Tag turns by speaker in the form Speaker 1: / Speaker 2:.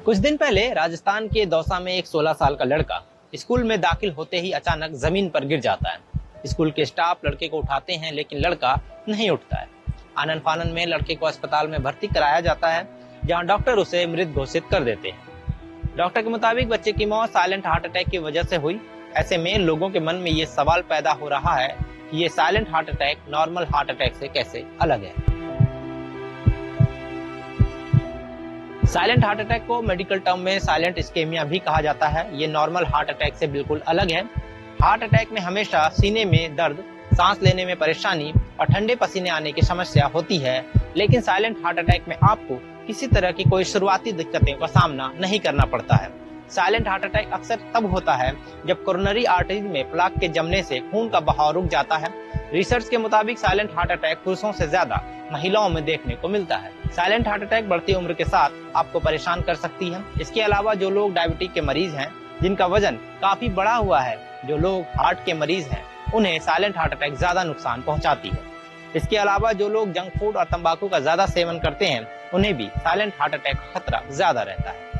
Speaker 1: कुछ दिन पहले राजस्थान के दौसा में एक 16 साल का लड़का स्कूल में दाखिल होते ही अचानक जमीन पर गिर जाता है। स्कूल के स्टाफ लड़के को उठाते हैं लेकिन लड़का नहीं उठता है। आनन फानन में लड़के को अस्पताल में भर्ती कराया जाता है, जहां डॉक्टर उसे मृत घोषित कर देते हैं। डॉक्टर के मुताबिक बच्चे की मौत साइलेंट हार्ट अटैक की वजह से हुई। ऐसे में लोगों के मन में ये सवाल पैदा हो रहा है कि ये silent heart attack normal heart attack से कैसे अलग है। साइलेंट हार्ट अटैक को मेडिकल टर्म में साइलेंट इस्केमिया भी कहा जाता है। ये नॉर्मल हार्ट अटैक से बिल्कुल अलग है। हार्ट अटैक में हमेशा सीने में दर्द, सांस लेने में परेशानी और ठंडे पसीने आने की समस्या होती है, लेकिन साइलेंट हार्ट अटैक में आपको किसी तरह की कोई शुरुआती दिक्कतें का सामना नहीं करना पड़ता है। साइलेंट हार्ट अटैक अक्सर तब होता है जब कोरोनरी आर्टरी में प्लाक के जमने से खून का बहाव रुक जाता है। रिसर्च के मुताबिक साइलेंट हार्ट अटैक पुरुषों से ज्यादा महिलाओं में देखने को मिलता है। साइलेंट हार्ट अटैक बढ़ती उम्र के साथ आपको परेशान कर सकती है। इसके अलावा जो लोग डायबिटीज के मरीज हैं, जिनका वजन काफी बढ़ा हुआ है, जो लोग हार्ट के मरीज हैं, उन्हें साइलेंट हार्ट अटैक ज्यादा नुकसान पहुंचाती है। इसके अलावा जो लोग जंक फूड और तंबाकू का ज्यादा सेवन करते हैं, उन्हें भी साइलेंट हार्ट अटैक का खतरा ज्यादा रहता है।